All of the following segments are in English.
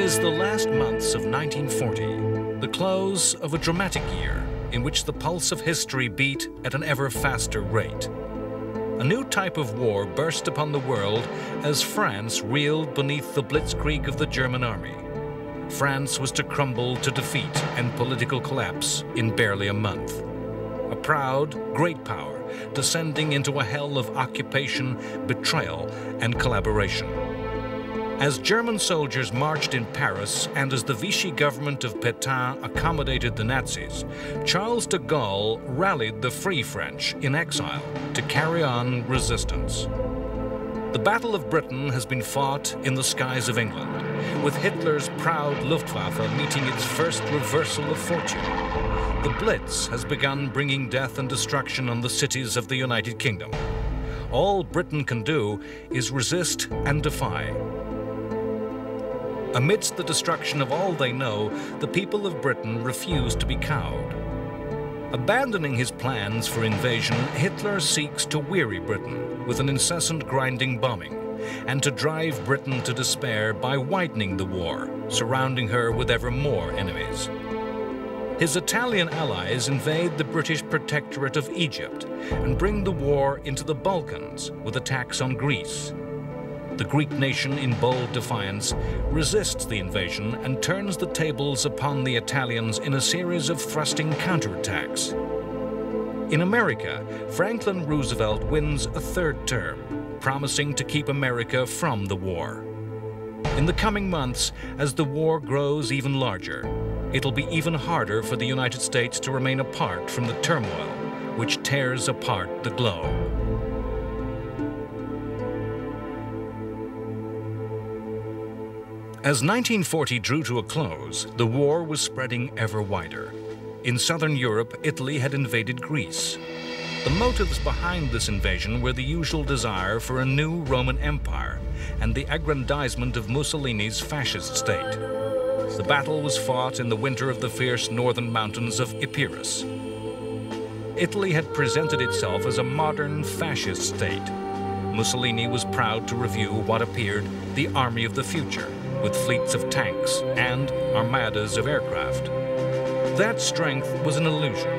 is the last months of 1940, the close of a dramatic year in which the pulse of history beat at an ever faster rate. A new type of war burst upon the world as France reeled beneath the blitzkrieg of the German army. France was to crumble to defeat and political collapse in barely a month. A proud, great power descending into a hell of occupation, betrayal, and collaboration. As German soldiers marched in Paris and as the Vichy government of Pétain accommodated the Nazis, Charles de Gaulle rallied the Free French in exile to carry on resistance. The Battle of Britain has been fought in the skies of England, with Hitler's proud Luftwaffe meeting its first reversal of fortune. The Blitz has begun bringing death and destruction on the cities of the United Kingdom. All Britain can do is resist and defy. Amidst the destruction of all they know, the people of Britain refuse to be cowed. Abandoning his plans for invasion, Hitler seeks to weary Britain with an incessant grinding bombing, and to drive Britain to despair by widening the war, surrounding her with ever more enemies. His Italian allies invade the British protectorate of Egypt and bring the war into the Balkans with attacks on Greece. The Greek nation, in bold defiance, resists the invasion and turns the tables upon the Italians in a series of thrusting counterattacks. In America, Franklin Roosevelt wins a third term, promising to keep America from the war. In the coming months, as the war grows even larger, it'll be even harder for the United States to remain apart from the turmoil which tears apart the globe. As 1940 drew to a close, the war was spreading ever wider. In southern Europe, Italy had invaded Greece. The motives behind this invasion were the usual desire for a new Roman Empire and the aggrandizement of Mussolini's fascist state. The battle was fought in the winter of the fierce northern mountains of Epirus. Italy had presented itself as a modern fascist state. Mussolini was proud to review what appeared the army of the future, with fleets of tanks and armadas of aircraft. That strength was an illusion.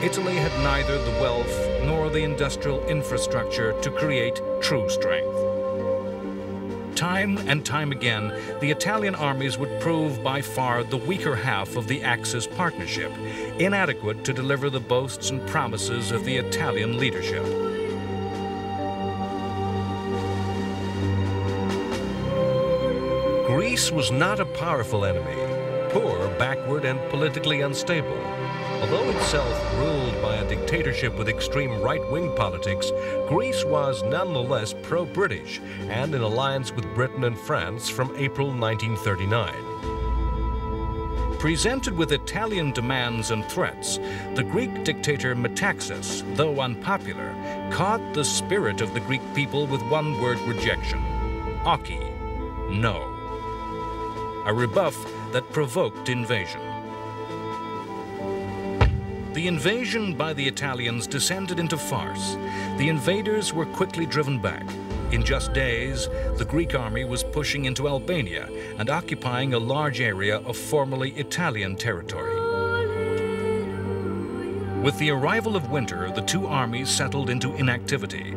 Italy had neither the wealth nor the industrial infrastructure to create true strength. Time and time again, the Italian armies would prove by far the weaker half of the Axis partnership, inadequate to deliver the boasts and promises of the Italian leadership. Greece was not a powerful enemy, poor, backward, and politically unstable. Although itself ruled by a dictatorship with extreme right-wing politics, Greece was nonetheless pro-British and in alliance with Britain and France from April 1939. Presented with Italian demands and threats, the Greek dictator Metaxas, though unpopular, caught the spirit of the Greek people with one-word rejection: "Aki," no. A rebuff that provoked invasion. The invasion by the Italians descended into farce. The invaders were quickly driven back. In just days, the Greek army was pushing into Albania and occupying a large area of formerly Italian territory. With the arrival of winter, the two armies settled into inactivity,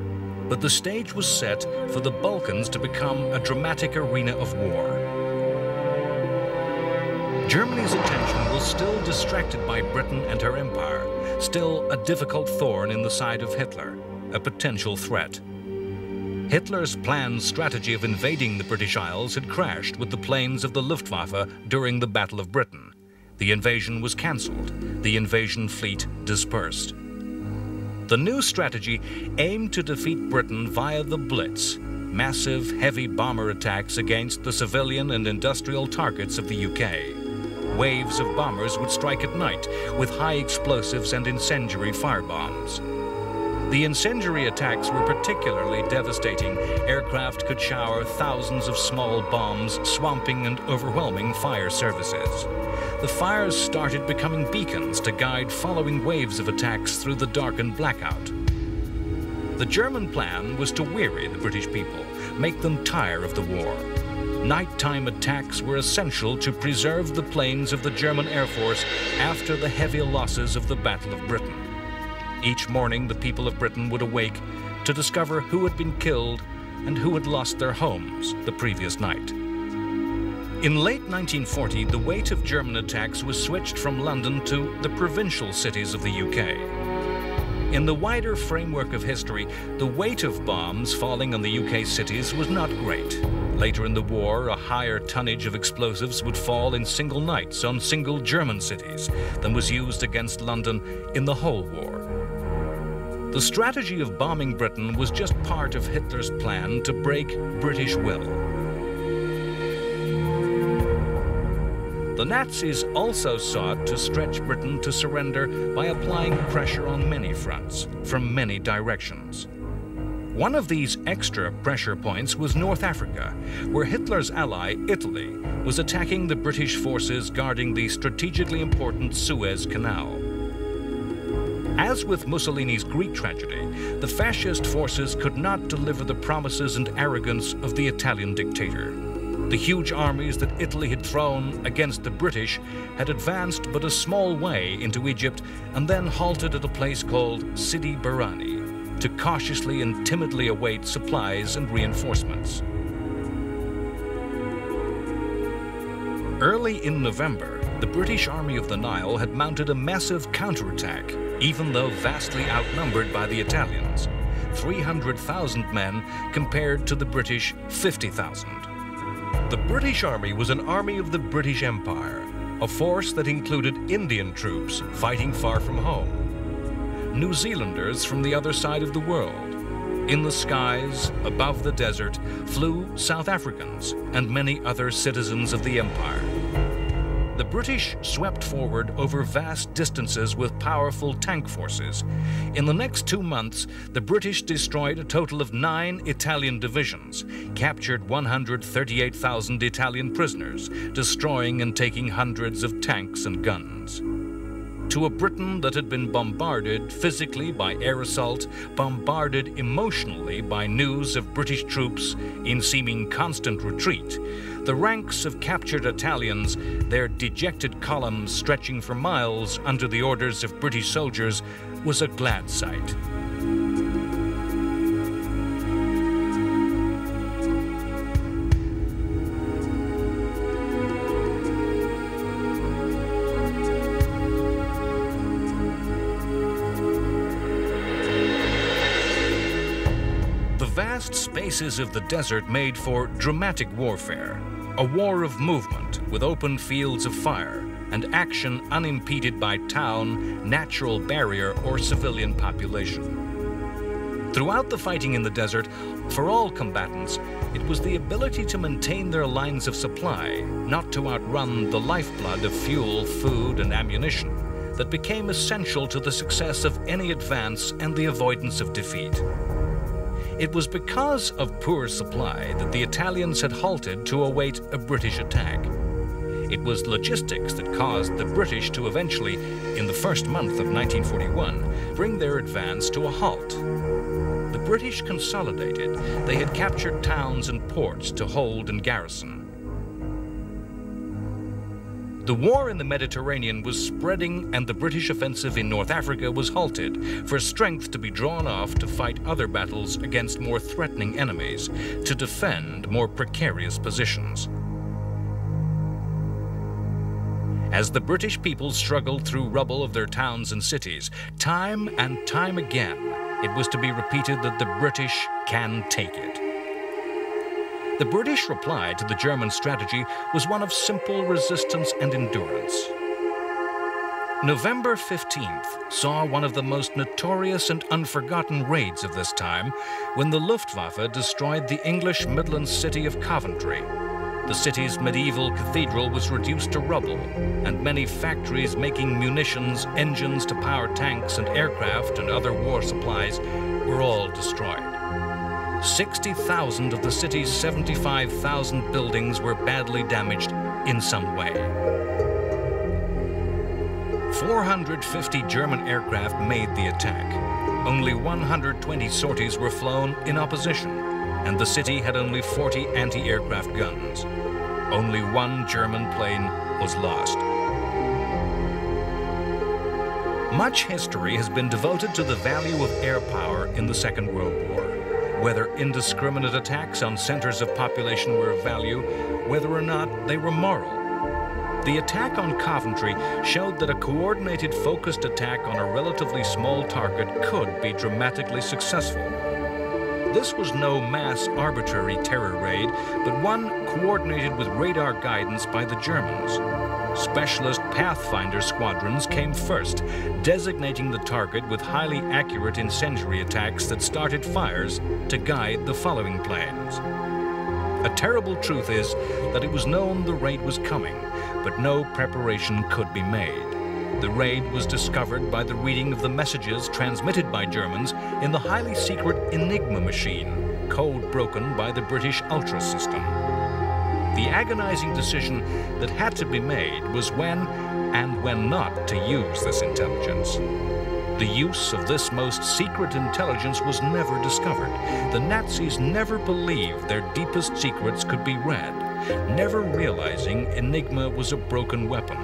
but the stage was set for the Balkans to become a dramatic arena of war. Germany's attention was still distracted by Britain and her empire, still a difficult thorn in the side of Hitler, a potential threat. Hitler's planned strategy of invading the British Isles had crashed with the planes of the Luftwaffe during the Battle of Britain. The invasion was cancelled. The invasion fleet dispersed. The new strategy aimed to defeat Britain via the Blitz, massive, heavy bomber attacks against the civilian and industrial targets of the UK. Waves of bombers would strike at night with high explosives and incendiary firebombs. The incendiary attacks were particularly devastating. Aircraft could shower thousands of small bombs, swamping and overwhelming fire services. The fires started becoming beacons to guide following waves of attacks through the darkened blackout. The German plan was to weary the British people, make them tire of the war. nighttime attacks were essential to preserve the planes of the German Air Force after the heavy losses of the Battle of Britain. Each morning, the people of Britain would awake to discover who had been killed and who had lost their homes the previous night. In late 1940, the weight of German attacks was switched from London to the provincial cities of the UK. In the wider framework of history, the weight of bombs falling on the UK cities was not great. Later in the war, a higher tonnage of explosives would fall in single nights on single German cities than was used against London in the whole war. The strategy of bombing Britain was just part of Hitler's plan to break British will. The Nazis also sought to stretch Britain to surrender by applying pressure on many fronts, from many directions. One of these extra pressure points was North Africa, where Hitler's ally, Italy, was attacking the British forces guarding the strategically important Suez Canal. As with Mussolini's Greek tragedy, the fascist forces could not deliver the promises and arrogance of the Italian dictator. The huge armies that Italy had thrown against the British had advanced but a small way into Egypt and then halted at a place called Sidi Barrani to cautiously and timidly await supplies and reinforcements. Early in November, the British Army of the Nile had mounted a massive counterattack, even though vastly outnumbered by the Italians, 300,000 men compared to the British 50,000. The British Army was an army of the British Empire, a force that included Indian troops fighting far from home, New Zealanders from the other side of the world. In the skies, above the desert, flew South Africans and many other citizens of the empire. The British swept forward over vast distances with powerful tank forces. In the next 2 months, the British destroyed a total of 9 Italian divisions, captured 138,000 Italian prisoners, destroying and taking hundreds of tanks and guns. To a Britain that had been bombarded physically by air assault, bombarded emotionally by news of British troops in seeming constant retreat, the ranks of captured Italians, their dejected columns stretching for miles under the orders of British soldiers, was a glad sight. Vast spaces of the desert made for dramatic warfare, a war of movement with open fields of fire and action unimpeded by town, natural barrier, or civilian population. Throughout the fighting in the desert, for all combatants, it was the ability to maintain their lines of supply, not to outrun the lifeblood of fuel, food, and ammunition, that became essential to the success of any advance and the avoidance of defeat. It was because of poor supply that the Italians had halted to await a British attack. It was logistics that caused the British to eventually, in the first month of 1941, bring their advance to a halt. The British consolidated. They had captured towns and ports to hold and garrison. The war in the Mediterranean was spreading, and the British offensive in North Africa was halted for strength to be drawn off to fight other battles against more threatening enemies, to defend more precarious positions. As the British people struggled through rubble of their towns and cities, time and time again, it was to be repeated that the British can take it. The British reply to the German strategy was one of simple resistance and endurance. November 15th saw one of the most notorious and unforgotten raids of this time, when the Luftwaffe destroyed the English Midlands city of Coventry. The city's medieval cathedral was reduced to rubble, and many factories making munitions, engines to power tanks and aircraft and other war supplies were all destroyed. 60,000 of the city's 75,000 buildings were badly damaged in some way. 450 German aircraft made the attack. Only 120 sorties were flown in opposition. and the city had only 40 anti-aircraft guns. Only one German plane was lost. Much history has been devoted to the value of air power in the Second World War. Whether indiscriminate attacks on centers of population were of value, whether or not they were moral. The attack on Coventry showed that a coordinated, focused attack on a relatively small target could be dramatically successful. This was no mass, arbitrary terror raid, but one coordinated with radar guidance by the Germans. Specialist Pathfinder squadrons came first, designating the target with highly accurate incendiary attacks that started fires to guide the following planes. A terrible truth is that it was known the raid was coming, but no preparation could be made. The raid was discovered by the reading of the messages transmitted by Germans in the highly secret Enigma machine, code broken by the British Ultra system. The agonizing decision that had to be made was when and when not to use this intelligence. The use of this most secret intelligence was never discovered. The Nazis never believed their deepest secrets could be read, never realizing Enigma was a broken weapon.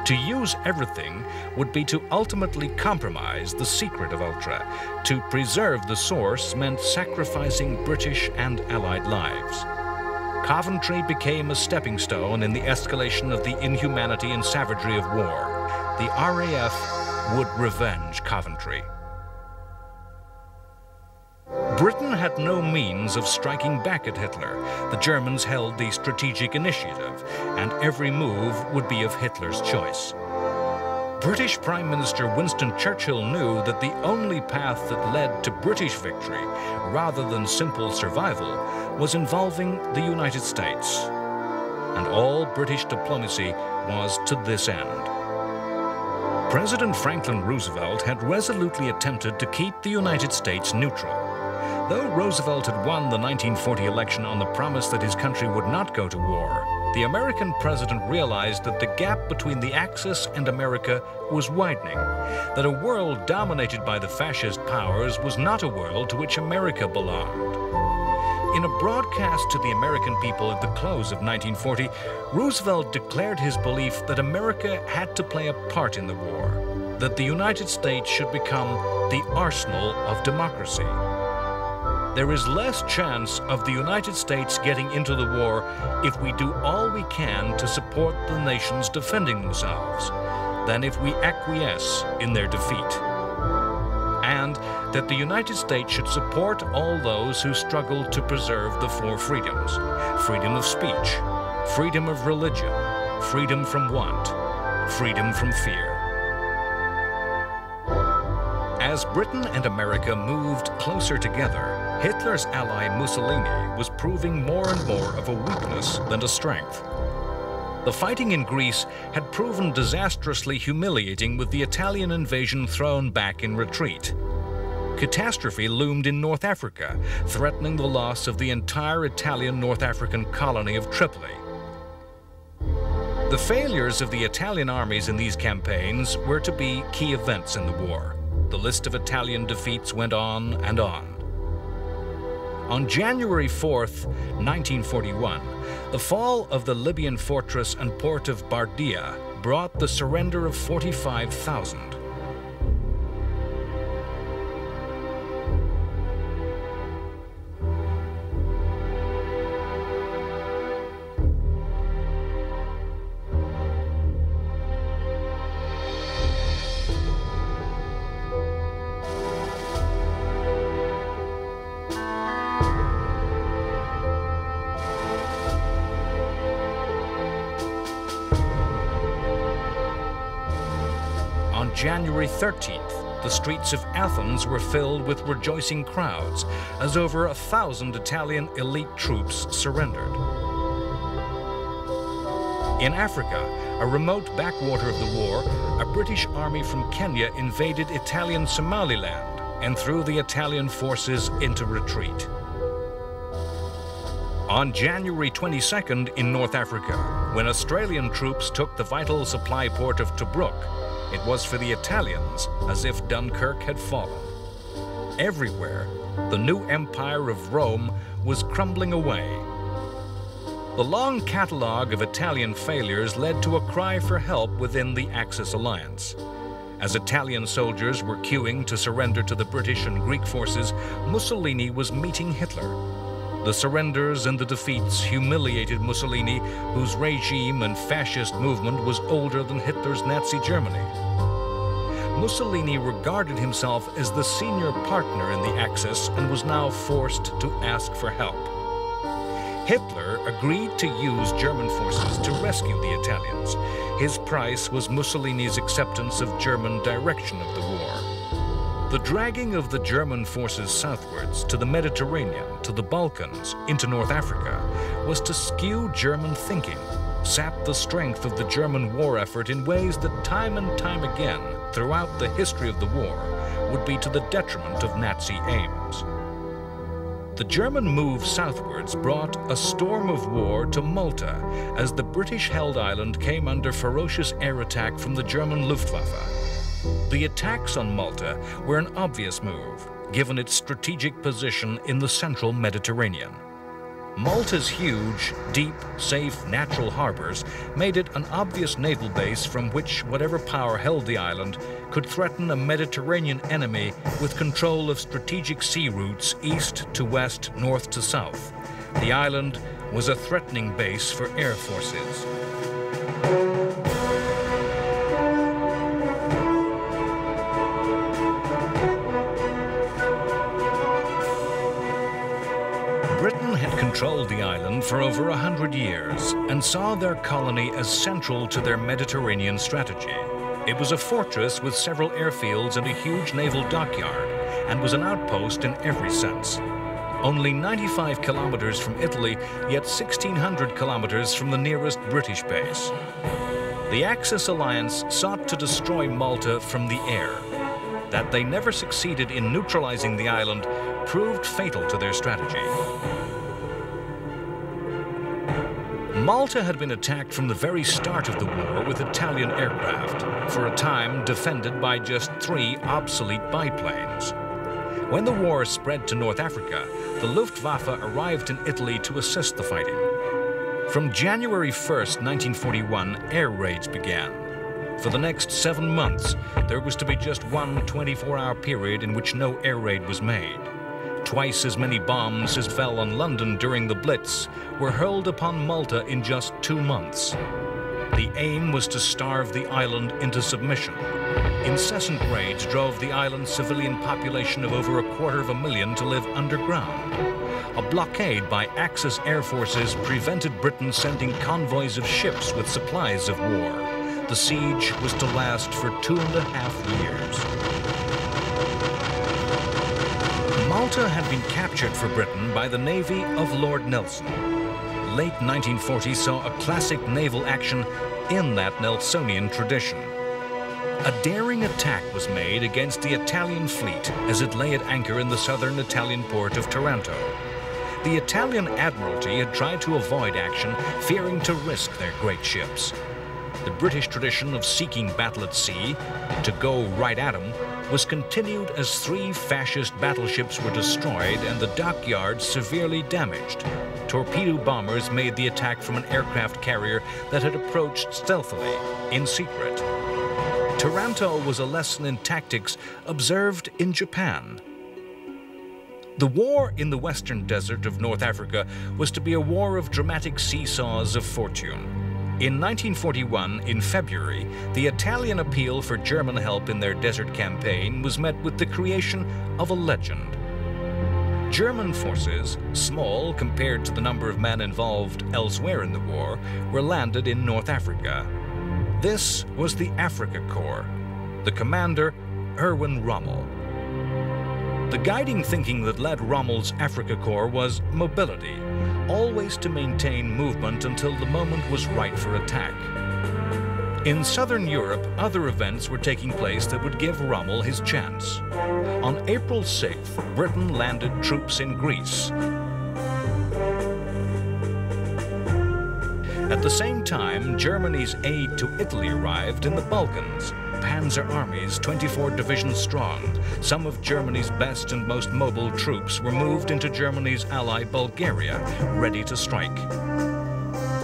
To use everything would be to ultimately compromise the secret of Ultra. To preserve the source meant sacrificing British and Allied lives. Coventry became a stepping stone in the escalation of the inhumanity and savagery of war. The RAF would revenge Coventry. Britain had no means of striking back at Hitler. The Germans held the strategic initiative, and every move would be of Hitler's choice. British Prime Minister Winston Churchill knew that the only path that led to British victory, rather than simple survival, was involving the United States. And all British diplomacy was to this end. President Franklin Roosevelt had resolutely attempted to keep the United States neutral. Though Roosevelt had won the 1940 election on the promise that his country would not go to war, the American president realized that the gap between the Axis and America was widening, that a world dominated by the fascist powers was not a world to which America belonged. In a broadcast to the American people at the close of 1940, Roosevelt declared his belief that America had to play a part in the war, that the United States should become the arsenal of democracy. There is less chance of the United States getting into the war if we do all we can to support the nations defending themselves than if we acquiesce in their defeat. And that the United States should support all those who struggle to preserve the four freedoms: freedom of speech, freedom of religion, freedom from want, freedom from fear. As Britain and America moved closer together, Hitler's ally Mussolini was proving more and more of a weakness than a strength. The fighting in Greece had proven disastrously humiliating, with the Italian invasion thrown back in retreat. Catastrophe loomed in North Africa, threatening the loss of the entire Italian North African colony of Tripoli. The failures of the Italian armies in these campaigns were to be key events in the war. The list of Italian defeats went on and on. On January 4th, 1941, the fall of the Libyan fortress and port of Bardia brought the surrender of 45,000. January 13th, the streets of Athens were filled with rejoicing crowds as over 1,000 Italian elite troops surrendered. In Africa, a remote backwater of the war, a British army from Kenya invaded Italian Somaliland and threw the Italian forces into retreat. On January 22nd in North Africa, when Australian troops took the vital supply port of Tobruk, it was for the Italians as if Dunkirk had fallen. Everywhere, The new empire of Rome was crumbling away. The long catalogue of Italian failures led to a cry for help within the Axis alliance. As Italian soldiers were queuing to surrender to the British and Greek forces, Mussolini was meeting Hitler. The surrenders and the defeats humiliated Mussolini, whose regime and fascist movement was older than Hitler's Nazi Germany. Mussolini regarded himself as the senior partner in the Axis and was now forced to ask for help. Hitler agreed to use German forces to rescue the Italians. His price was Mussolini's acceptance of German direction of the war. The dragging of the German forces southwards to the Mediterranean, to the Balkans, into North Africa, was to skew German thinking, sap the strength of the German war effort in ways that time and time again, throughout the history of the war, would be to the detriment of Nazi aims. The German move southwards brought a storm of war to Malta as the British-held island came under ferocious air attack from the German Luftwaffe. The attacks on Malta were an obvious move, given its strategic position in the central Mediterranean. Malta's huge, deep, safe natural harbors made it an obvious naval base from which whatever power held the island could threaten a Mediterranean enemy with control of strategic sea routes east to west, north to south. The island was a threatening base for air forces. Britain had controlled the island for over 100 years and saw their colony as central to their Mediterranean strategy. It was a fortress with several airfields and a huge naval dockyard, and was an outpost in every sense. Only 95 kilometers from Italy, yet 1,600 kilometers from the nearest British base. The Axis alliance sought to destroy Malta from the air. That they never succeeded in neutralizing the island proved fatal to their strategy. Malta had been attacked from the very start of the war with Italian aircraft, for a time defended by just 3 obsolete biplanes. When the war spread to North Africa, the Luftwaffe arrived in Italy to assist the fighting. From January 1st, 1941, air raids began. For the next 7 months, there was to be just one 24-hour period in which no air raid was made. Twice as many bombs as fell on London during the Blitz were hurled upon Malta in just 2 months. The aim was to starve the island into submission. Incessant raids drove the island's civilian population of over 250,000 to live underground. A blockade by Axis air forces prevented Britain sending convoys of ships with supplies of war. The siege was to last for 2.5 years. Malta had been captured for Britain by the navy of Lord Nelson. Late 1940 saw a classic naval action in that Nelsonian tradition. A daring attack was made against the Italian fleet as it lay at anchor in the southern Italian port of Taranto. The Italian Admiralty had tried to avoid action, fearing to risk their great ships. The British tradition of seeking battle at sea, to go right at them, was continued as 3 fascist battleships were destroyed and the dockyard severely damaged. Torpedo bombers made the attack from an aircraft carrier that had approached stealthily, in secret. Taranto was a lesson in tactics observed in Japan. The war in the western desert of North Africa was to be a war of dramatic seesaws of fortune. In 1941, in February, the Italian appeal for German help in their desert campaign was met with the creation of a legend. German forces, small compared to the number of men involved elsewhere in the war, were landed in North Africa. This was the Africa Corps, the commander, Erwin Rommel. The guiding thinking that led Rommel's Africa Corps was mobility, always to maintain movement until the moment was right for attack. In southern Europe, other events were taking place that would give Rommel his chance. On April 6th, Britain landed troops in Greece. At the same time, Germany's aid to Italy arrived in the Balkans. Panzer armies, 24 divisions strong, some of Germany's best and most mobile troops were moved into Germany's ally Bulgaria, ready to strike.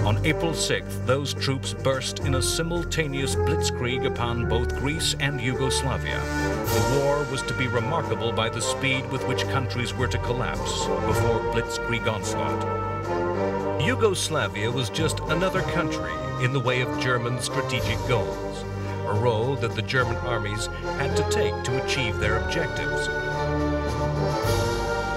On April 6th, those troops burst in a simultaneous blitzkrieg upon both Greece and Yugoslavia. The war was to be remarkable by the speed with which countries were to collapse before blitzkrieg onslaught. Yugoslavia was just another country in the way of German strategic goals, a role that the German armies had to take to achieve their objectives.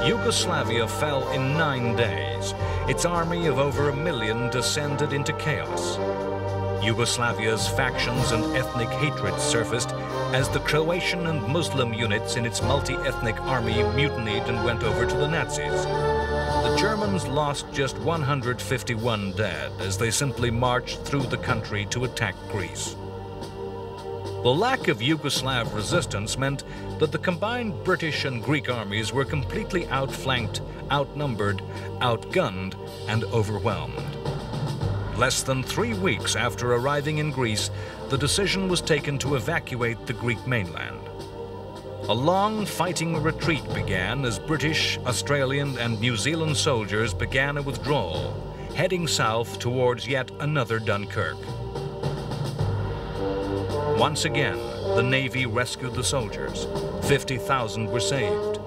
Yugoslavia fell in 9 days. Its army of over 1 million descended into chaos. Yugoslavia's factions and ethnic hatred surfaced as the Croatian and Muslim units in its multi-ethnic army mutinied and went over to the Nazis. The Germans lost just 151 dead as they simply marched through the country to attack Greece. The lack of Yugoslav resistance meant that the combined British and Greek armies were completely outflanked, outnumbered, outgunned, and overwhelmed. Less than 3 weeks after arriving in Greece, the decision was taken to evacuate the Greek mainland. A long fighting retreat began as British, Australian, and New Zealand soldiers began a withdrawal, heading south towards yet another Dunkirk. Once again, the Navy rescued the soldiers. 50,000 were saved.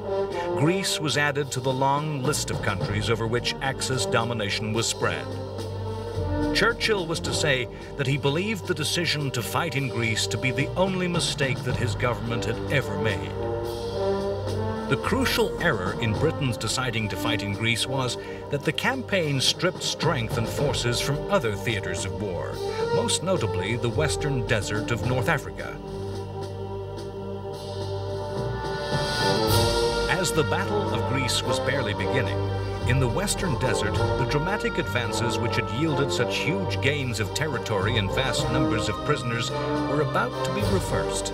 Greece was added to the long list of countries over which Axis domination was spread. Churchill was to say that he believed the decision to fight in Greece to be the only mistake that his government had ever made. The crucial error in Britain's deciding to fight in Greece was that the campaign stripped strength and forces from other theaters of war, most notably the western desert of North Africa. As the Battle of Greece was barely beginning, in the western desert, the dramatic advances which had yielded such huge gains of territory and vast numbers of prisoners were about to be reversed.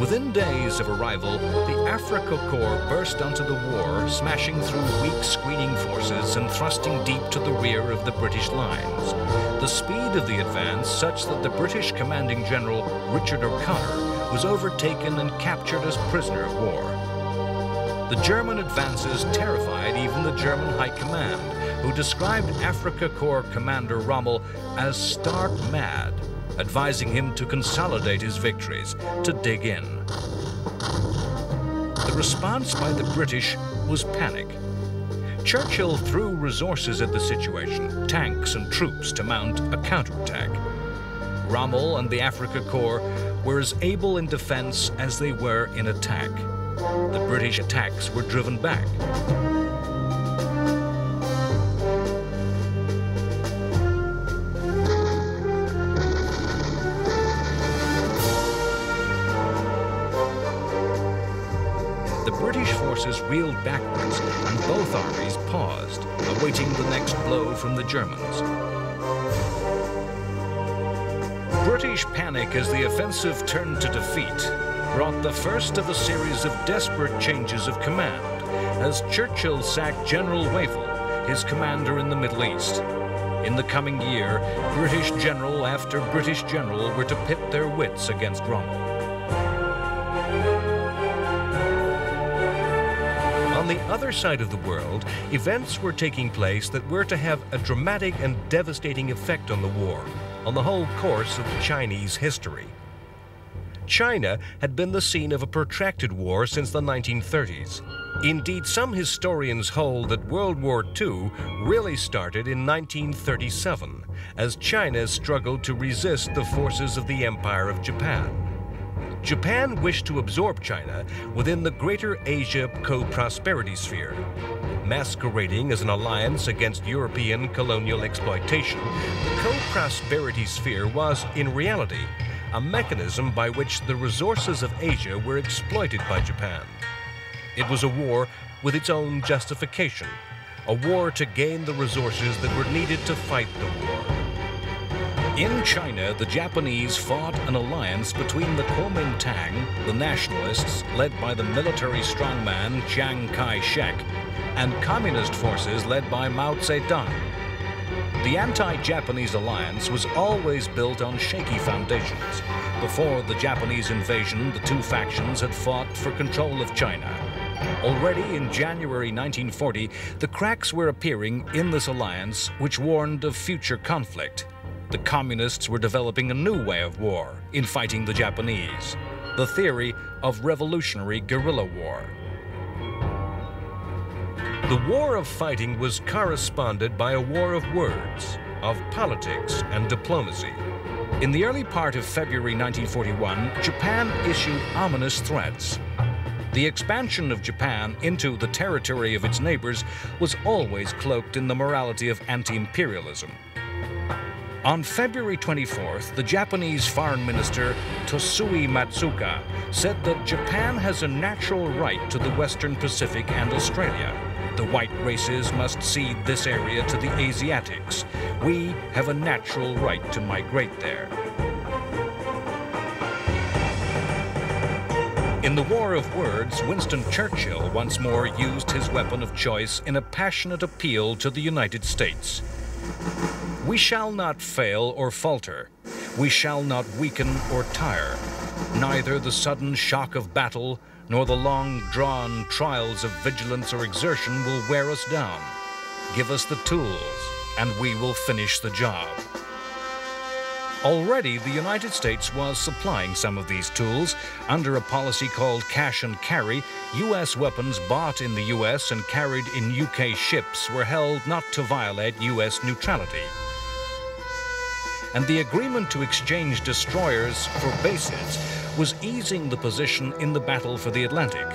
Within days of arrival, the Africa Corps burst onto the war, smashing through weak screening forces and thrusting deep to the rear of the British lines. The speed of the advance such that the British commanding general, Richard O'Connor, was overtaken and captured as prisoner of war. The German advances terrified even the German High Command, who described Africa Corps Commander Rommel as stark mad, advising him to consolidate his victories, to dig in. The response by the British was panic. Churchill threw resources at the situation, tanks and troops to mount a counterattack. Rommel and the Africa Corps were as able in defense as they were in attack. The British attacks were driven back. The British forces reeled backwards and both armies paused, awaiting the next blow from the Germans. British panic as the offensive turned to defeat brought the first of a series of desperate changes of command as Churchill sacked General Wavell, his commander in the Middle East. In the coming year, British general after British general were to pit their wits against Rommel. On the other side of the world, events were taking place that were to have a dramatic and devastating effect on the war, on the whole course of Chinese history. China had been the scene of a protracted war since the 1930s. Indeed, some historians hold that World War II really started in 1937, as China struggled to resist the forces of the Empire of Japan. Japan wished to absorb China within the Greater Asia Co-Prosperity Sphere. Masquerading as an alliance against European colonial exploitation, the Co-Prosperity Sphere was, in reality, a mechanism by which the resources of Asia were exploited by Japan. It was a war with its own justification, a war to gain the resources that were needed to fight the war. In China, the Japanese fought an alliance between the Kuomintang, the nationalists led by the military strongman Chiang Kai-shek, and communist forces led by Mao Zedong. The anti-Japanese alliance was always built on shaky foundations. Before the Japanese invasion, the two factions had fought for control of China. Already in January 1940, the cracks were appearing in this alliance, which warned of future conflict. The communists were developing a new way of war in fighting the Japanese, the theory of revolutionary guerrilla war. The war of fighting was corresponded by a war of words, of politics and diplomacy. In the early part of February 1941, Japan issued ominous threats. The expansion of Japan into the territory of its neighbors was always cloaked in the morality of anti-imperialism. On February 24th, the Japanese Foreign Minister Tosui Matsuoka said that Japan has a natural right to the Western Pacific and Australia. The white races must cede this area to the Asiatics. We have a natural right to migrate there. In the War of Words, Winston Churchill once more used his weapon of choice in a passionate appeal to the United States. We shall not fail or falter. We shall not weaken or tire. Neither the sudden shock of battle nor the long-drawn trials of vigilance or exertion will wear us down. Give us the tools, and we will finish the job. Already, the United States was supplying some of these tools. Under a policy called cash and carry, U.S. weapons bought in the U.S. and carried in U.K. ships were held not to violate U.S. neutrality. And the agreement to exchange destroyers for bases was easing the position in the battle for the Atlantic.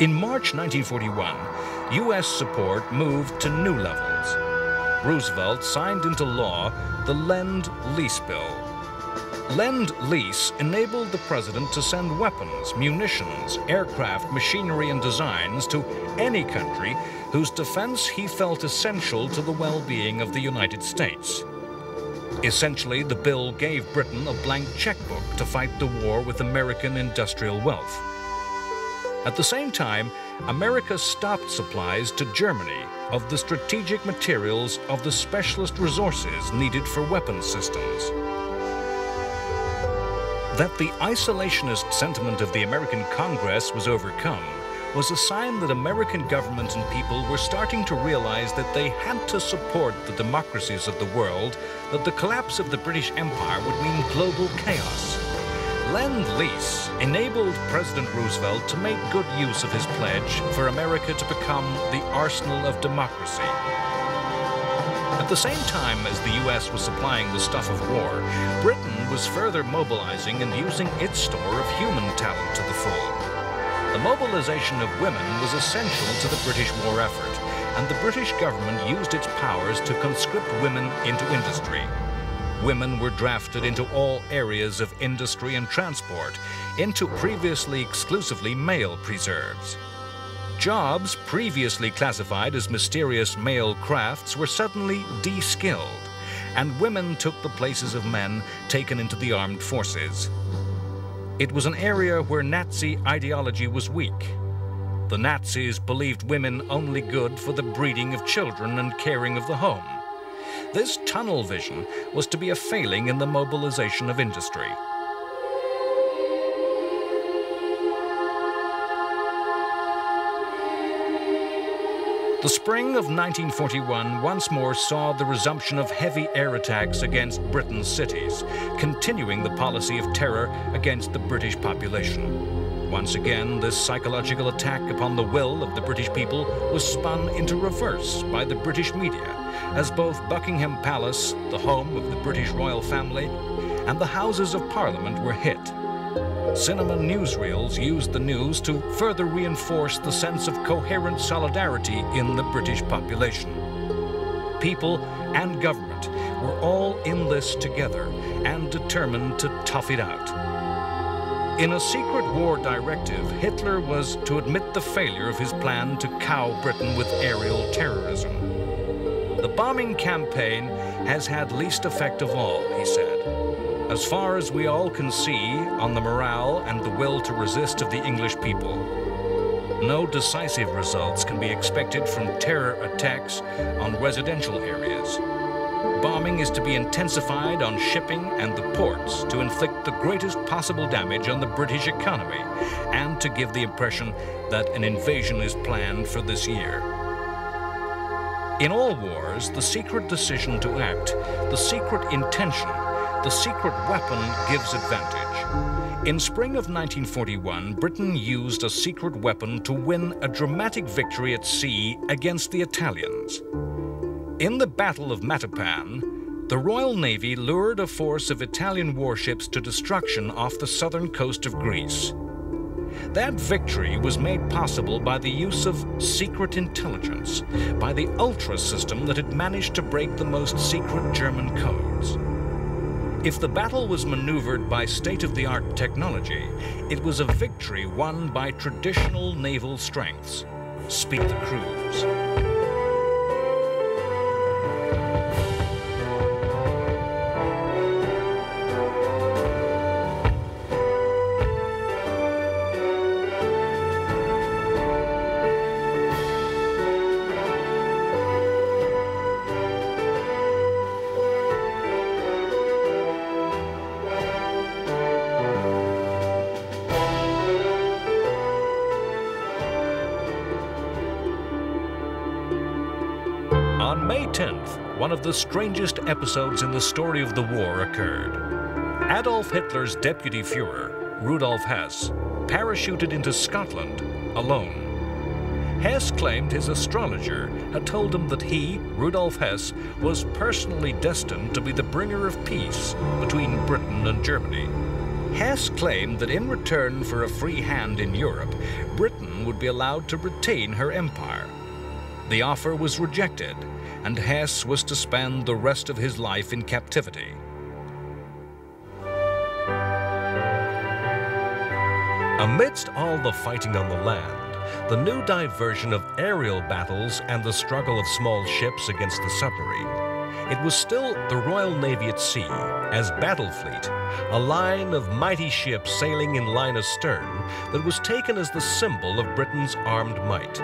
In March 1941, U.S. support moved to new levels. Roosevelt signed into law the Lend-Lease Bill. Lend-Lease enabled the president to send weapons, munitions, aircraft, machinery, and designs to any country whose defense he felt essential to the well-being of the United States. Essentially, the bill gave Britain a blank checkbook to fight the war with American industrial wealth. At the same time, America stopped supplies to Germany of the strategic materials of the specialist resources needed for weapons systems. That the isolationist sentiment of the American Congress was overcome was a sign that American government and people were starting to realize that they had to support the democracies of the world, that the collapse of the British Empire would mean global chaos. Lend-Lease enabled President Roosevelt to make good use of his pledge for America to become the arsenal of democracy. At the same time as the U.S. was supplying the stuff of war, Britain was further mobilizing and using its store of human talent to the full. The mobilization of women was essential to the British war effort, and the British government used its powers to conscript women into industry. Women were drafted into all areas of industry and transport, into previously exclusively male preserves. Jobs previously classified as mysterious male crafts were suddenly de-skilled, and women took the places of men taken into the armed forces. It was an area where Nazi ideology was weak. The Nazis believed women only good for the breeding of children and caring of the home. This tunnel vision was to be a failing in the mobilization of industry. The spring of 1941 once more saw the resumption of heavy air attacks against Britain's cities, continuing the policy of terror against the British population. Once again, this psychological attack upon the will of the British people was spun into reverse by the British media, as both Buckingham Palace, the home of the British royal family, and the Houses of Parliament were hit. Cinema newsreels used the news to further reinforce the sense of coherent solidarity in the British population. People and government were all in this together and determined to tough it out. In a secret war directive, Hitler was to admit the failure of his plan to cow Britain with aerial terrorism. The bombing campaign has had least effect of all, he said. As far as we all can see on the morale and the will to resist of the English people. No decisive results can be expected from terror attacks on residential areas. Bombing is to be intensified on shipping and the ports to inflict the greatest possible damage on the British economy and to give the impression that an invasion is planned for this year. In all wars, the secret decision to act, the secret intention, the secret weapon gives advantage. In spring of 1941, Britain used a secret weapon to win a dramatic victory at sea against the Italians. In the Battle of Matapan, the Royal Navy lured a force of Italian warships to destruction off the southern coast of Greece. That victory was made possible by the use of secret intelligence, by the Ultra system that had managed to break the most secret German codes. If the battle was maneuvered by state-of-the-art technology, it was a victory won by traditional naval strengths. Speak the crews. On May 10th, one of the strangest episodes in the story of the war occurred. Adolf Hitler's deputy Führer, Rudolf Hess, parachuted into Scotland alone. Hess claimed his astrologer had told him that he, Rudolf Hess, was personally destined to be the bringer of peace between Britain and Germany. Hess claimed that in return for a free hand in Europe, Britain would be allowed to retain her empire. The offer was rejected, and Hess was to spend the rest of his life in captivity. Amidst all the fighting on the land, the new diversion of aerial battles and the struggle of small ships against the submarine, it was still the Royal Navy at sea, as battle fleet, a line of mighty ships sailing in line astern, that was taken as the symbol of Britain's armed might.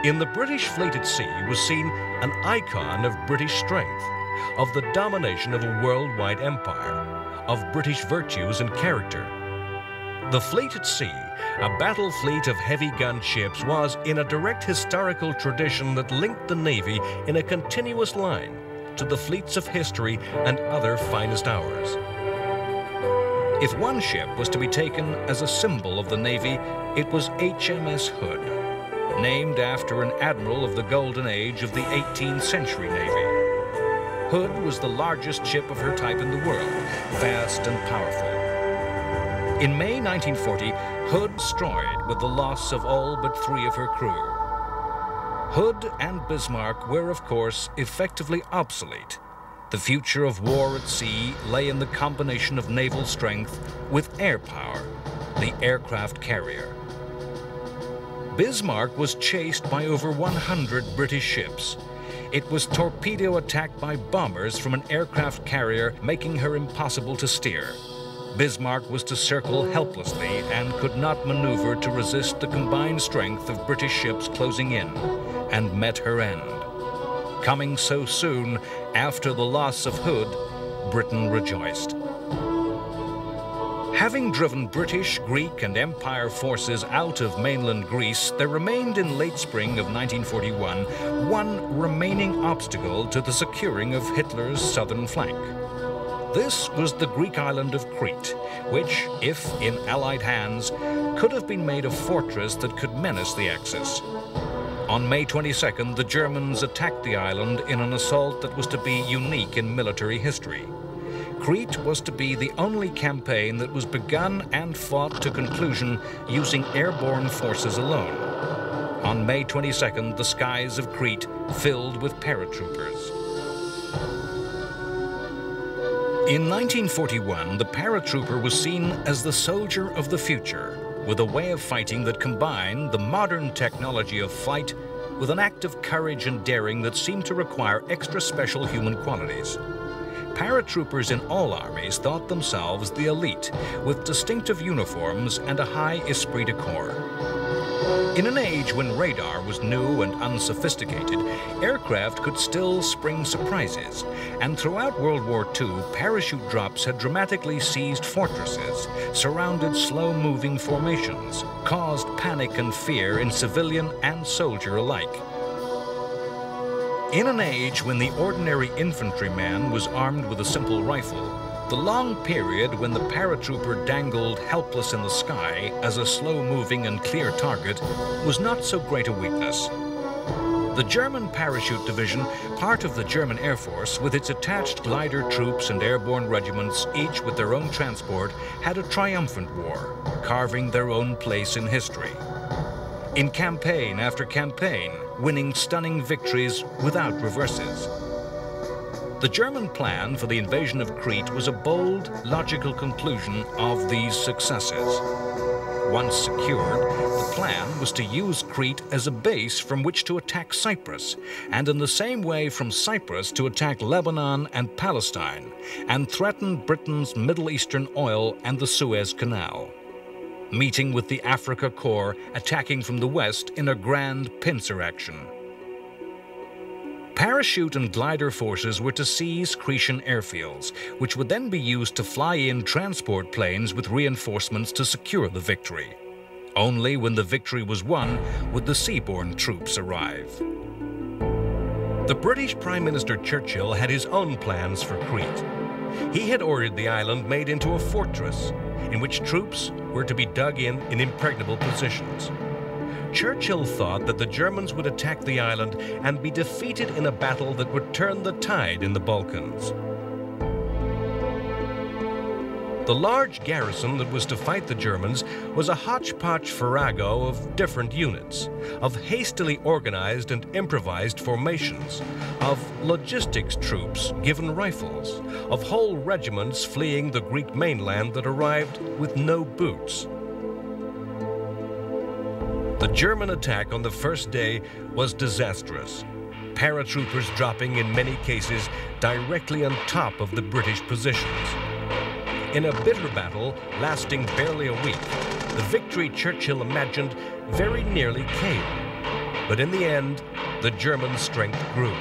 In the British fleet at sea was seen an icon of British strength, of the domination of a worldwide empire, of British virtues and character. The fleet at sea, a battle fleet of heavy gun ships, was in a direct historical tradition that linked the Navy in a continuous line to the fleets of history and other finest hours. If one ship was to be taken as a symbol of the Navy, it was HMS Hood, named after an admiral of the golden age of the 18th century Navy. Hood was the largest ship of her type in the world, vast and powerful. In May 1940, Hood destroyed with the loss of all but 3 of her crew. Hood and Bismarck were, of course, effectively obsolete. The future of war at sea lay in the combination of naval strength with air power, the aircraft carrier. Bismarck was chased by over 100 British ships. It was torpedo attacked by bombers from an aircraft carrier, making her impossible to steer. Bismarck was to circle helplessly and could not maneuver to resist the combined strength of British ships closing in, and met her end. Coming so soon after the loss of Hood, Britain rejoiced. Having driven British, Greek, and Empire forces out of mainland Greece, there remained in late spring of 1941 one remaining obstacle to the securing of Hitler's southern flank. This was the Greek island of Crete, which, if in Allied hands, could have been made a fortress that could menace the Axis. On May 22nd, the Germans attacked the island in an assault that was to be unique in military history. Crete was to be the only campaign that was begun and fought to conclusion using airborne forces alone. On May 22nd, the skies of Crete filled with paratroopers. In 1941, the paratrooper was seen as the soldier of the future, with a way of fighting that combined the modern technology of flight with an act of courage and daring that seemed to require extra special human qualities. Paratroopers in all armies thought themselves the elite, with distinctive uniforms and a high esprit de corps. In an age when radar was new and unsophisticated, aircraft could still spring surprises, and throughout World War II, parachute drops had dramatically seized fortresses, surrounded slow-moving formations, caused panic and fear in civilian and soldier alike. In an age when the ordinary infantryman was armed with a simple rifle, the long period when the paratrooper dangled helpless in the sky as a slow-moving and clear target was not so great a weakness. The German Parachute Division, part of the German Air Force, with its attached glider troops and airborne regiments, each with their own transport, had a triumphant war, carving their own place in history. In campaign after campaign, winning stunning victories without reverses. The German plan for the invasion of Crete was a bold, logical conclusion of these successes. Once secured, the plan was to use Crete as a base from which to attack Cyprus, and in the same way from Cyprus to attack Lebanon and Palestine, and threaten Britain's Middle Eastern oil and the Suez Canal. Meeting with the Africa Corps, attacking from the west in a grand pincer action. Parachute and glider forces were to seize Cretan airfields, which would then be used to fly in transport planes with reinforcements to secure the victory. Only when the victory was won would the seaborne troops arrive. The British Prime Minister Churchill had his own plans for Crete. He had ordered the island made into a fortress, in which troops were to be dug in impregnable positions. Churchill thought that the Germans would attack the island and be defeated in a battle that would turn the tide in the Balkans. The large garrison that was to fight the Germans was a hodgepodge farrago of different units, of hastily organized and improvised formations, of logistics troops given rifles, of whole regiments fleeing the Greek mainland that arrived with no boots. The German attack on the first day was disastrous, paratroopers dropping in many cases directly on top of the British positions. In a bitter battle lasting barely a week, the victory Churchill imagined very nearly came. But in the end, the German strength grew.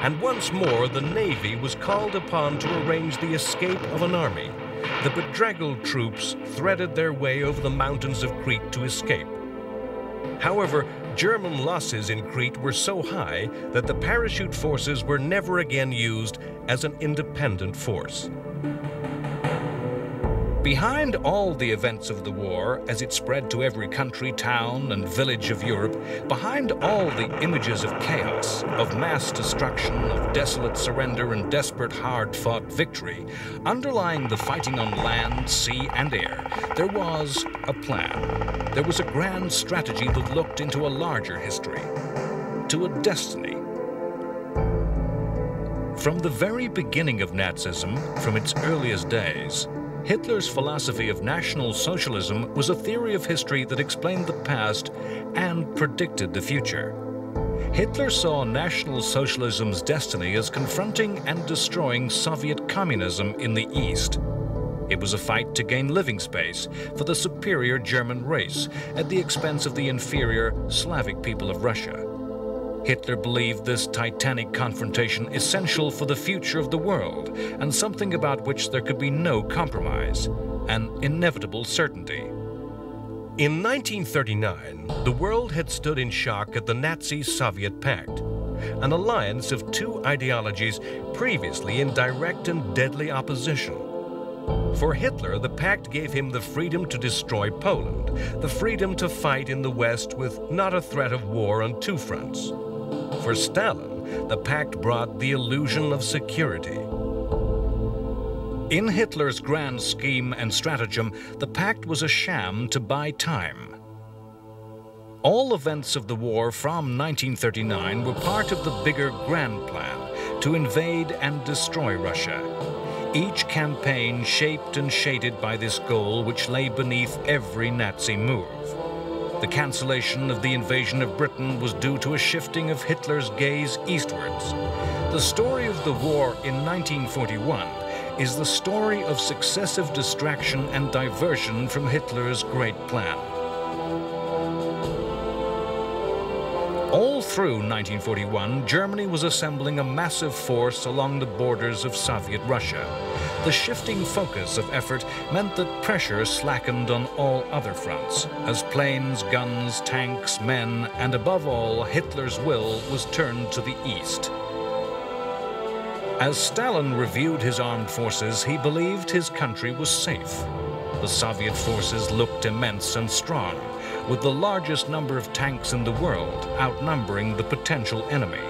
And once more, the Navy was called upon to arrange the escape of an army. The bedraggled troops threaded their way over the mountains of Crete to escape. However, German losses in Crete were so high that the parachute forces were never again used as an independent force. Behind all the events of the war, as it spread to every country, town, and village of Europe, behind all the images of chaos, of mass destruction, of desolate surrender and desperate hard-fought victory, underlying the fighting on land, sea, and air, there was a plan. There was a grand strategy that looked into a larger history, to a destiny. From the very beginning of Nazism, from its earliest days, Hitler's philosophy of National Socialism was a theory of history that explained the past and predicted the future. Hitler saw National Socialism's destiny as confronting and destroying Soviet communism in the East. It was a fight to gain living space for the superior German race at the expense of the inferior Slavic people of Russia. Hitler believed this titanic confrontation essential for the future of the world and something about which there could be no compromise, an inevitable certainty. In 1939, the world had stood in shock at the Nazi-Soviet Pact, an alliance of two ideologies previously in direct and deadly opposition. For Hitler, the pact gave him the freedom to destroy Poland, the freedom to fight in the West with not a threat of war on two fronts. For Stalin, the pact brought the illusion of security. In Hitler's grand scheme and stratagem, the pact was a sham to buy time. All events of the war from 1939 were part of the bigger grand plan to invade and destroy Russia. Each campaign shaped and shaded by this goal which lay beneath every Nazi move. The cancellation of the invasion of Britain was due to a shifting of Hitler's gaze eastwards. The story of the war in 1941 is the story of successive distraction and diversion from Hitler's great plan. through 1941, Germany was assembling a massive force along the borders of Soviet Russia. The shifting focus of effort meant that pressure slackened on all other fronts, as planes, guns, tanks, men, and above all, Hitler's will was turned to the east. As Stalin reviewed his armed forces, he believed his country was safe. The Soviet forces looked immense and strong, with the largest number of tanks in the world outnumbering the potential enemy.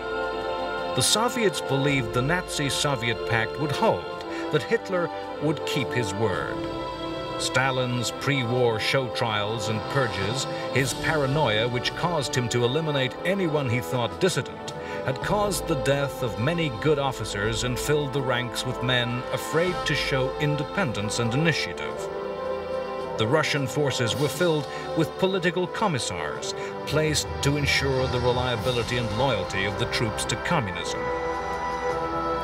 The Soviets believed the Nazi-Soviet pact would hold, that Hitler would keep his word. Stalin's pre-war show trials and purges, his paranoia which caused him to eliminate anyone he thought dissident, had caused the death of many good officers and filled the ranks with men afraid to show independence and initiative. The Russian forces were filled with political commissars, placed to ensure the reliability and loyalty of the troops to communism.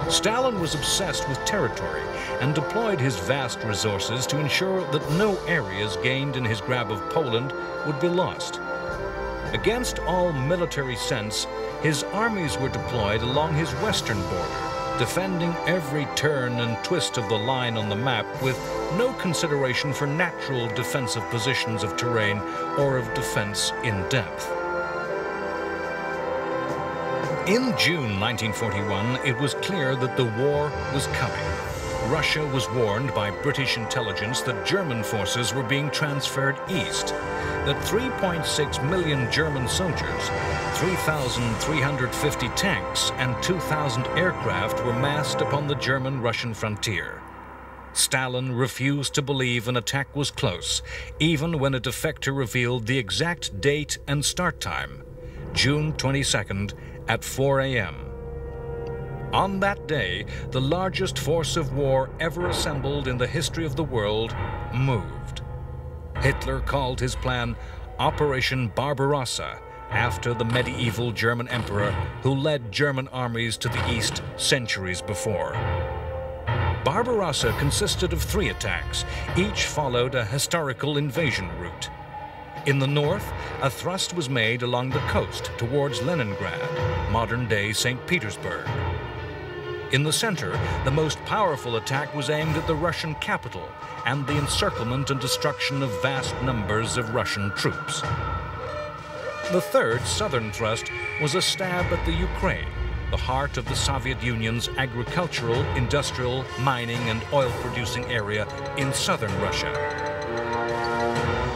Stalin was obsessed with territory and deployed his vast resources to ensure that no areas gained in his grab of Poland would be lost. Against all military sense, his armies were deployed along his western border, defending every turn and twist of the line on the map with no consideration for natural defensive positions of terrain or of defense in depth. In June 1941, it was clear that the war was coming. Russia was warned by British intelligence that German forces were being transferred east, that 3.6 million German soldiers, 3,350 tanks, and 2,000 aircraft were massed upon the German-Russian frontier. Stalin refused to believe an attack was close, even when a defector revealed the exact date and start time, June 22nd at 4 a.m. On that day, the largest force of war ever assembled in the history of the world moved. Hitler called his plan Operation Barbarossa, after the medieval German emperor who led German armies to the east centuries before. Barbarossa consisted of 3 attacks. Each followed a historical invasion route. In the north, a thrust was made along the coast towards Leningrad, modern-day St. Petersburg. In the center, the most powerful attack was aimed at the Russian capital and the encirclement and destruction of vast numbers of Russian troops. The third, southern thrust, was a stab at the Ukraine, the heart of the Soviet Union's agricultural, industrial, mining, and oil-producing area in southern Russia.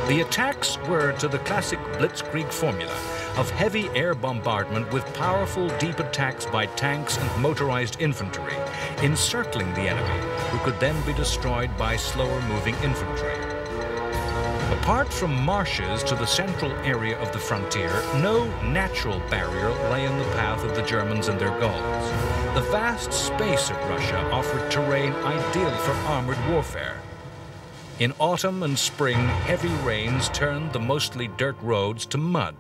The attacks were to the classic blitzkrieg formula of heavy air bombardment with powerful deep attacks by tanks and motorized infantry, encircling the enemy, who could then be destroyed by slower-moving infantry. Apart from marshes to the central area of the frontier, no natural barrier lay in the path of the Germans and their goals. The vast space of Russia offered terrain ideal for armored warfare. In autumn and spring, heavy rains turned the mostly dirt roads to mud.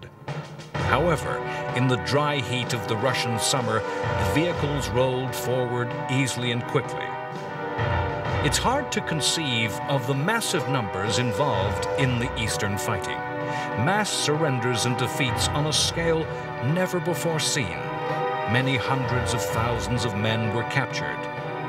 However, in the dry heat of the Russian summer, the vehicles rolled forward easily and quickly. It's hard to conceive of the massive numbers involved in the eastern fighting. Mass surrenders and defeats on a scale never before seen. Many hundreds of thousands of men were captured.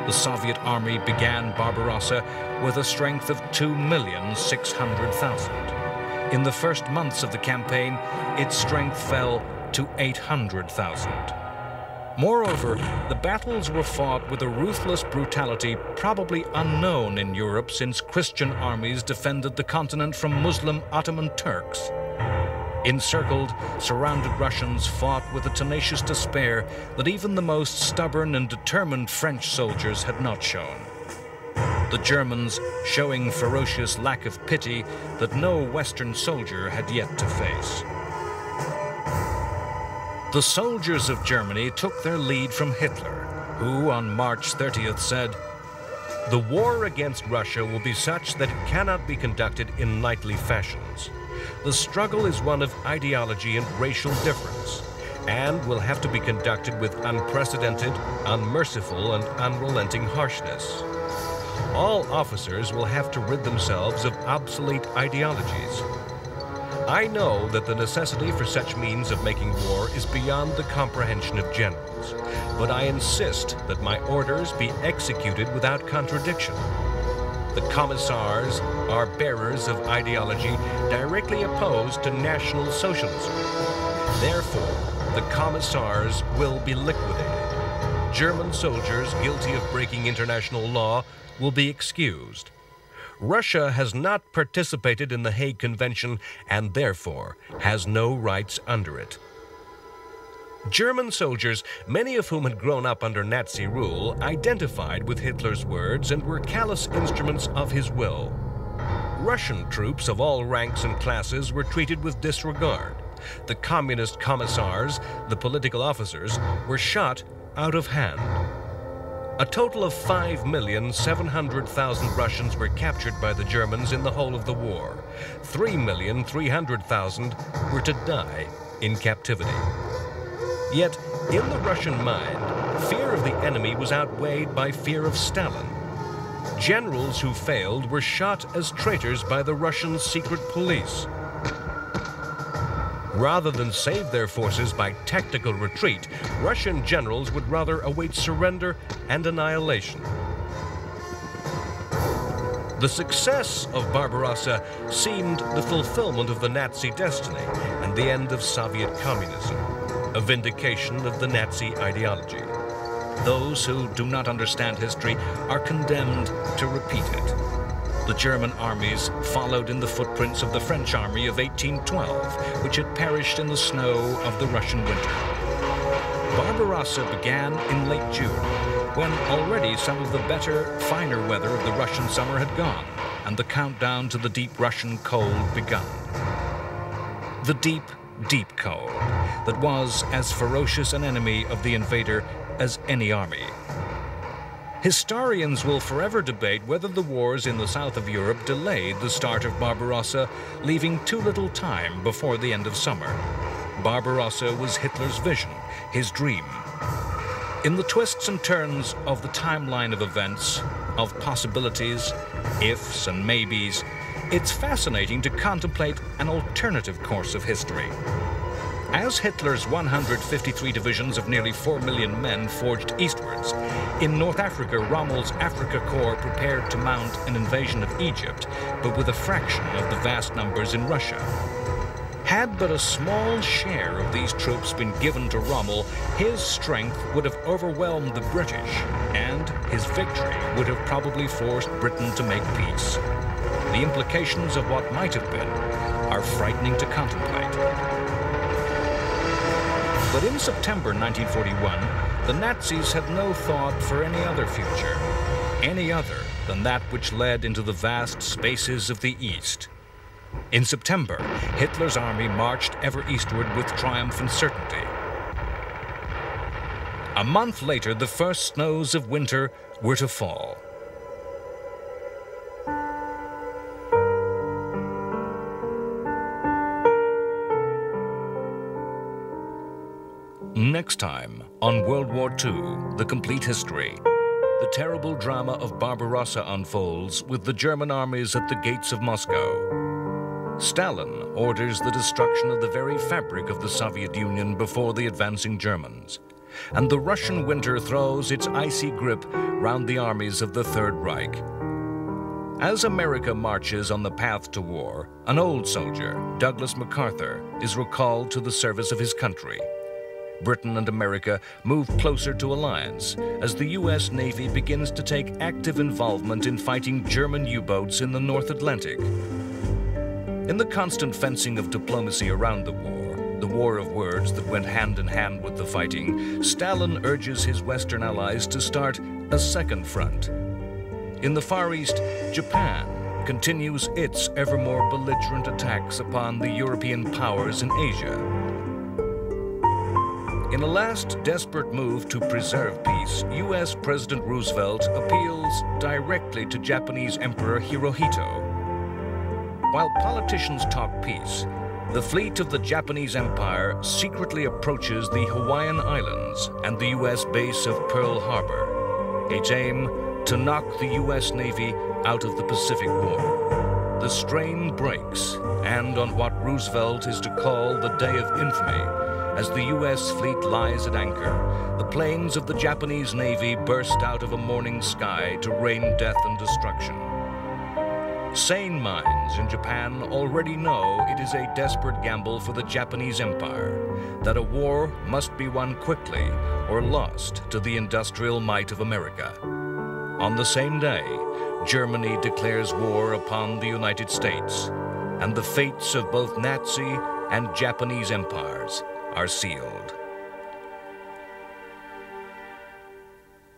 The Soviet army began Barbarossa with a strength of 2,600,000. In the first months of the campaign, its strength fell to 800,000. Moreover, the battles were fought with a ruthless brutality probably unknown in Europe since Christian armies defended the continent from Muslim Ottoman Turks. Encircled, surrounded Russians fought with a tenacious despair that even the most stubborn and determined French soldiers had not shown. The Germans showing ferocious lack of pity that no Western soldier had yet to face. The soldiers of Germany took their lead from Hitler, who on March 30th said, "The war against Russia will be such that it cannot be conducted in knightly fashions. The struggle is one of ideology and racial difference, and will have to be conducted with unprecedented, unmerciful, and unrelenting harshness. All officers will have to rid themselves of obsolete ideologies. I know that the necessity for such means of making war is beyond the comprehension of generals, but I insist that my orders be executed without contradiction. The commissars are bearers of ideology directly opposed to National Socialism. Therefore, the commissars will be liquidated. German soldiers guilty of breaking international law will be excused. Russia has not participated in the Hague Convention and therefore has no rights under it. German soldiers, many of whom had grown up under Nazi rule, identified with Hitler's words and were callous instruments of his will. Russian troops of all ranks and classes were treated with disregard. The communist commissars, the political officers, were shot out of hand. A total of 5,700,000 Russians were captured by the Germans in the whole of the war. 3,300,000 were to die in captivity. Yet, in the Russian mind, fear of the enemy was outweighed by fear of Stalin. Generals who failed were shot as traitors by the Russian secret police. Rather than save their forces by tactical retreat, Russian generals would rather await surrender and annihilation. The success of Barbarossa seemed the fulfillment of the Nazi destiny and the end of Soviet communism, a vindication of the Nazi ideology. Those who do not understand history are condemned to repeat it. The German armies followed in the footprints of the French army of 1812, which had perished in the snow of the Russian winter. Barbarossa began in late June, when already some of the better, finer weather of the Russian summer had gone, and the countdown to the deep Russian cold begun. The deep, deep cold that was as ferocious an enemy of the invader as any army. Historians will forever debate whether the wars in the south of Europe delayed the start of Barbarossa, leaving too little time before the end of summer. Barbarossa was Hitler's vision, his dream. In the twists and turns of the timeline of events, of possibilities, ifs and maybes, it's fascinating to contemplate an alternative course of history. As Hitler's 153 divisions of nearly 4 million men forged eastwards, in North Africa, Rommel's Africa Corps prepared to mount an invasion of Egypt, but with a fraction of the vast numbers in Russia. Had but a small share of these troops been given to Rommel, his strength would have overwhelmed the British, and his victory would have probably forced Britain to make peace. The implications of what might have been are frightening to contemplate. But in September 1941, the Nazis had no thought for any other future, any other than that which led into the vast spaces of the East. In September, Hitler's army marched ever eastward with triumph and certainty. A month later, the first snows of winter were to fall. Next time on World War II, The Complete History, the terrible drama of Barbarossa unfolds with the German armies at the gates of Moscow. Stalin orders the destruction of the very fabric of the Soviet Union before the advancing Germans, and the Russian winter throws its icy grip round the armies of the Third Reich. As America marches on the path to war, an old soldier, Douglas MacArthur, is recalled to the service of his country. Britain and America move closer to alliance as the U.S. Navy begins to take active involvement in fighting German U-boats in the North Atlantic. In the constant fencing of diplomacy around the war of words that went hand in hand with the fighting, Stalin urges his Western allies to start a second front. In the Far East, Japan continues its ever more belligerent attacks upon the European powers in Asia. In a last desperate move to preserve peace, U.S. President Roosevelt appeals directly to Japanese Emperor Hirohito. While politicians talk peace, the fleet of the Japanese Empire secretly approaches the Hawaiian Islands and the U.S. base of Pearl Harbor, its aim to knock the U.S. Navy out of the Pacific War. The strain breaks, and on what Roosevelt is to call the Day of Infamy. As the U.S. fleet lies at anchor, the planes of the Japanese Navy burst out of a morning sky to rain death and destruction. Sane minds in Japan already know it is a desperate gamble for the Japanese Empire, that a war must be won quickly or lost to the industrial might of America. On the same day, Germany declares war upon the United States, and the fates of both Nazi and Japanese empires are sealed.